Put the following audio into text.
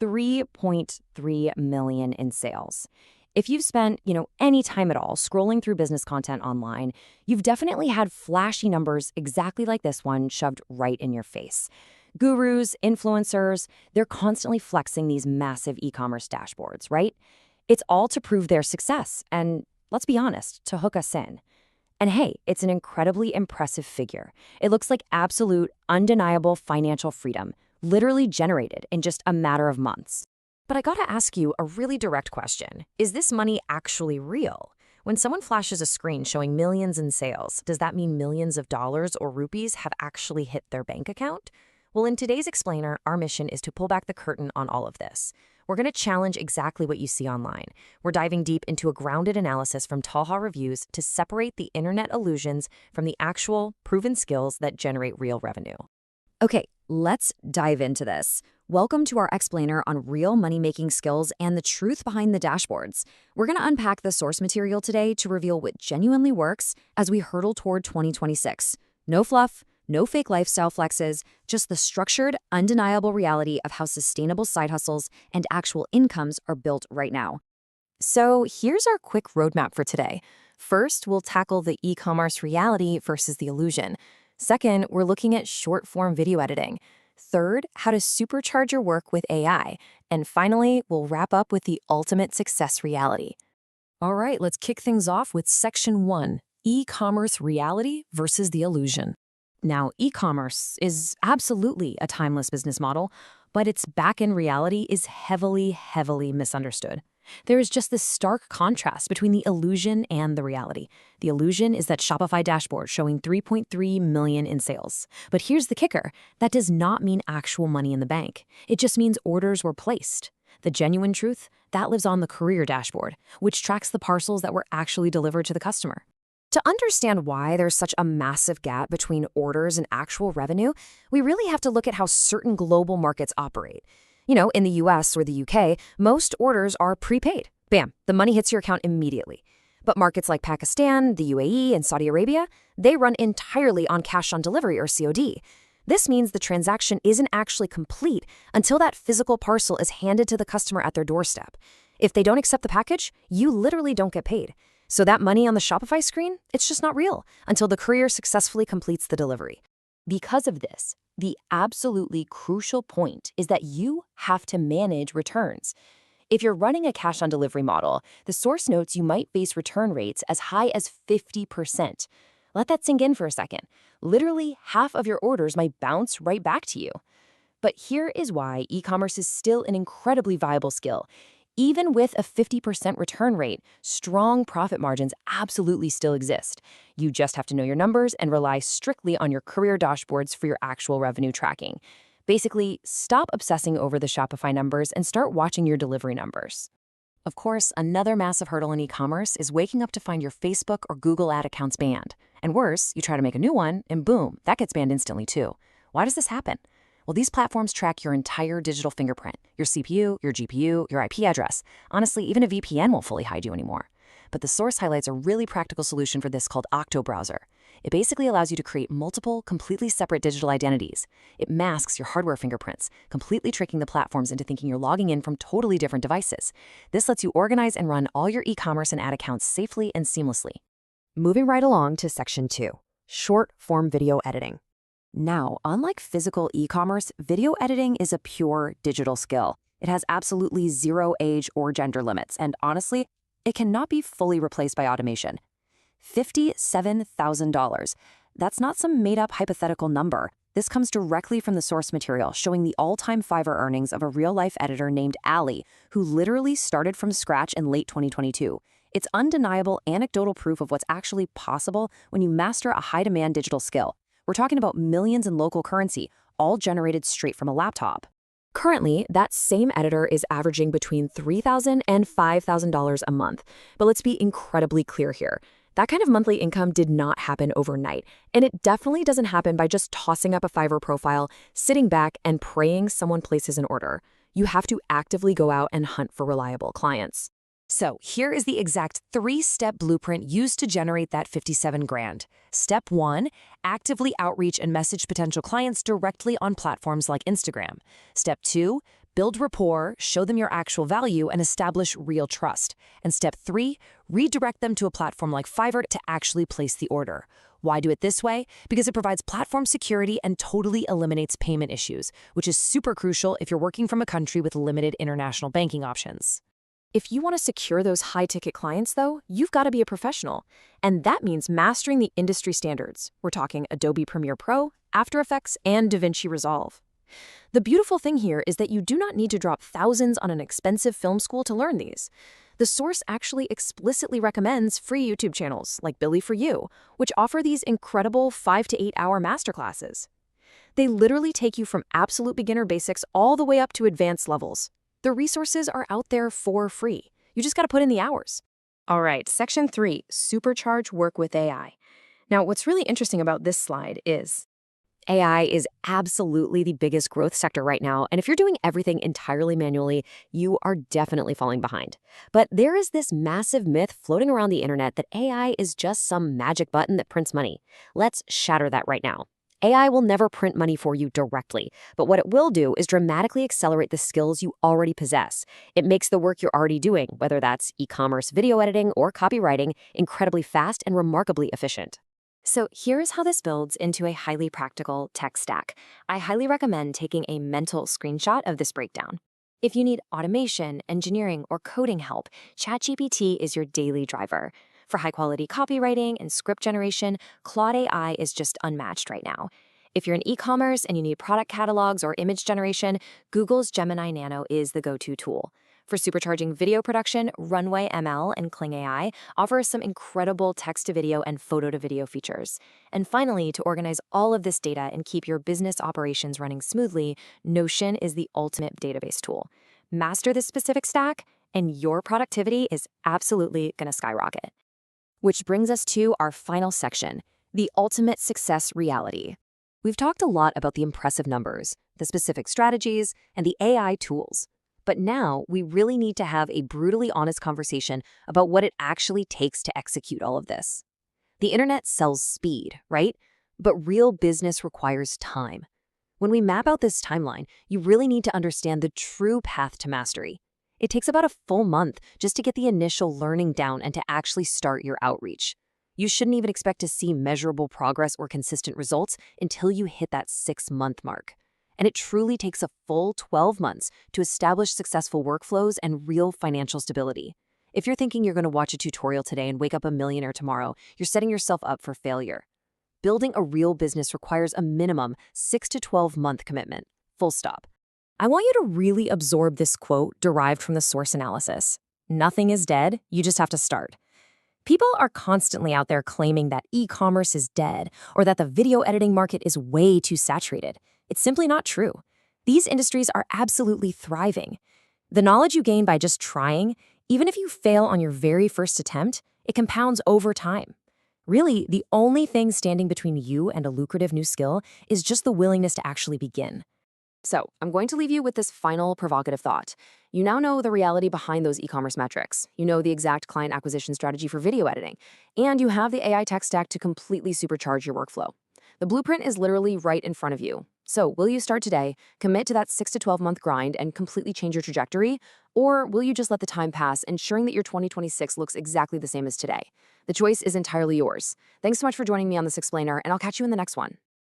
3.3 million in sales. If you've spent, any time at all scrolling through business content online, you've definitely had flashy numbers exactly like this one shoved right in your face. Gurus, influencers, they're constantly flexing these massive e-commerce dashboards, right? It's all to prove their success and, let's be honest, to hook us in. And hey, it's an incredibly impressive figure. It looks like absolute, undeniable financial freedom, literally generated in just a matter of months. But I gotta ask you a really direct question. Is this money actually real? When someone flashes a screen showing millions in sales, does that mean millions of dollars or rupees have actually hit their bank account? Well, in today's Explainer, our mission is to pull back the curtain on all of this. We're going to challenge exactly what you see online. We're diving deep into a grounded analysis from Talha Reviews to separate the internet illusions from the actual, proven skills that generate real revenue. Okay, let's dive into this. Welcome to our Explainer on real money-making skills and the truth behind the dashboards. We're going to unpack the source material today to reveal what genuinely works as we hurtle toward 2026. No fluff, no fake lifestyle flexes, just the structured, undeniable reality of how sustainable side hustles and actual incomes are built right now. So here's our quick roadmap for today. First, we'll tackle the e-commerce reality versus the illusion. Second, we're looking at short-form video editing. Third, how to supercharge your work with AI. And finally, we'll wrap up with the ultimate success reality. All right, let's kick things off with Section 1, e-commerce reality versus the illusion. Now, e-commerce is absolutely a timeless business model, but its back-end reality is heavily, heavily misunderstood. There is just this stark contrast between the illusion and the reality. The illusion is that Shopify dashboard showing 3.3 million in sales. But here's the kicker. That does not mean actual money in the bank. It just means orders were placed. The genuine truth, that lives on the career dashboard, which tracks the parcels that were actually delivered to the customer. To understand why there's such a massive gap between orders and actual revenue, we really have to look at how certain global markets operate. In the US or the UK, most orders are prepaid. Bam, the money hits your account immediately. But markets like Pakistan, the UAE, and Saudi Arabia, they run entirely on cash on delivery or COD. This means the transaction isn't actually complete until that physical parcel is handed to the customer at their doorstep. If they don't accept the package, you literally don't get paid. So that money on the Shopify screen, it's just not real until the courier successfully completes the delivery. Because of this, the absolutely crucial point is that you have to manage returns. If you're running a cash-on-delivery model, the source notes you might face return rates as high as 50%. Let that sink in for a second. Literally, half of your orders might bounce right back to you. But here is why e-commerce is still an incredibly viable skill. Even with a 50% return rate, strong profit margins absolutely still exist. You just have to know your numbers and rely strictly on your career dashboards for your actual revenue tracking. Basically, stop obsessing over the Shopify numbers and start watching your delivery numbers. Of course, another massive hurdle in e-commerce is waking up to find your Facebook or Google ad accounts banned. And worse, you try to make a new one, and boom, that gets banned instantly too. Why does this happen? Well, these platforms track your entire digital fingerprint, your CPU, your GPU, your IP address. Honestly, even a VPN won't fully hide you anymore. But the source highlights a really practical solution for this called Octo Browser. It basically allows you to create multiple, completely separate digital identities. It masks your hardware fingerprints, completely tricking the platforms into thinking you're logging in from totally different devices. This lets you organize and run all your e-commerce and ad accounts safely and seamlessly. Moving right along to Section 2, short-form video editing. Now, unlike physical e-commerce, video editing is a pure digital skill. It has absolutely zero age or gender limits, and honestly, it cannot be fully replaced by automation. $57,000. That's not some made-up hypothetical number. This comes directly from the source material, showing the all-time Fiverr earnings of a real-life editor named Ali, who literally started from scratch in late 2022. It's undeniable anecdotal proof of what's actually possible when you master a high-demand digital skill. We're talking about millions in local currency, all generated straight from a laptop. Currently, that same editor is averaging between $3,000 and $5,000 a month. But let's be incredibly clear here. That kind of monthly income did not happen overnight, and it definitely doesn't happen by just tossing up a Fiverr profile, sitting back, and praying someone places an order. You have to actively go out and hunt for reliable clients. So here is the exact 3-step blueprint used to generate that 57 grand. Step 1, actively outreach and message potential clients directly on platforms like Instagram. Step 2, Build rapport, show them your actual value, and establish real trust. And step 3, redirect them to a platform like Fiverr to actually place the order. Why do it this way? Because it provides platform security and totally eliminates payment issues, which is super crucial if you're working from a country with limited international banking options. If you want to secure those high-ticket clients, though, you've got to be a professional. And that means mastering the industry standards. We're talking Adobe Premiere Pro, After Effects, and DaVinci Resolve. The beautiful thing here is that you do not need to drop thousands on an expensive film school to learn these. The source actually explicitly recommends free YouTube channels like Billy for You, which offer these incredible 5 to 8 hour masterclasses. They literally take you from absolute beginner basics all the way up to advanced levels. The resources are out there for free. You just got to put in the hours. All right, section 3, supercharge work with AI. Now, what's really interesting about this slide is AI is absolutely the biggest growth sector right now, and if you're doing everything entirely manually, you are definitely falling behind. But there is this massive myth floating around the internet that AI is just some magic button that prints money. Let's shatter that right now. AI will never print money for you directly, but what it will do is dramatically accelerate the skills you already possess. It makes the work you're already doing, whether that's e-commerce, video editing, or copywriting, incredibly fast and remarkably efficient. So here's how this builds into a highly practical tech stack. I highly recommend taking a mental screenshot of this breakdown. If you need automation, engineering, or coding help, ChatGPT is your daily driver. For high-quality copywriting and script generation, Claude AI is just unmatched right now. If you're in e-commerce and you need product catalogs or image generation, Google's Gemini Nano is the go-to tool. For supercharging video production, Runway ML and Kling AI offer some incredible text-to-video and photo-to-video features. And finally, to organize all of this data and keep your business operations running smoothly, Notion is the ultimate database tool. Master this specific stack, and your productivity is absolutely going to skyrocket. Which brings us to our final section, the ultimate success reality. We've talked a lot about the impressive numbers, the specific strategies, and the AI tools. But now we really need to have a brutally honest conversation about what it actually takes to execute all of this. The internet sells speed, right? But real business requires time. When we map out this timeline, you really need to understand the true path to mastery. It takes about a full month just to get the initial learning down and to actually start your outreach. You shouldn't even expect to see measurable progress or consistent results until you hit that 6-month mark. And it truly takes a full 12 months to establish successful workflows and real financial stability. If you're thinking you're going to watch a tutorial today and wake up a millionaire tomorrow, you're setting yourself up for failure. Building a real business requires a minimum 6 to 12-month commitment. Full stop. I want you to really absorb this quote derived from the source analysis. Nothing is dead, you just have to start. People are constantly out there claiming that e-commerce is dead or that the video editing market is way too saturated. It's simply not true. These industries are absolutely thriving. The knowledge you gain by just trying, even if you fail on your very first attempt, it compounds over time. Really, the only thing standing between you and a lucrative new skill is just the willingness to actually begin. So, I'm going to leave you with this final provocative thought. You now know the reality behind those e-commerce metrics. You know the exact client acquisition strategy for video editing. And you have the AI tech stack to completely supercharge your workflow. The blueprint is literally right in front of you. So, will you start today, commit to that 6 to 12-month grind, and completely change your trajectory? Or will you just let the time pass, ensuring that your 2026 looks exactly the same as today? The choice is entirely yours. Thanks so much for joining me on this explainer, and I'll catch you in the next one.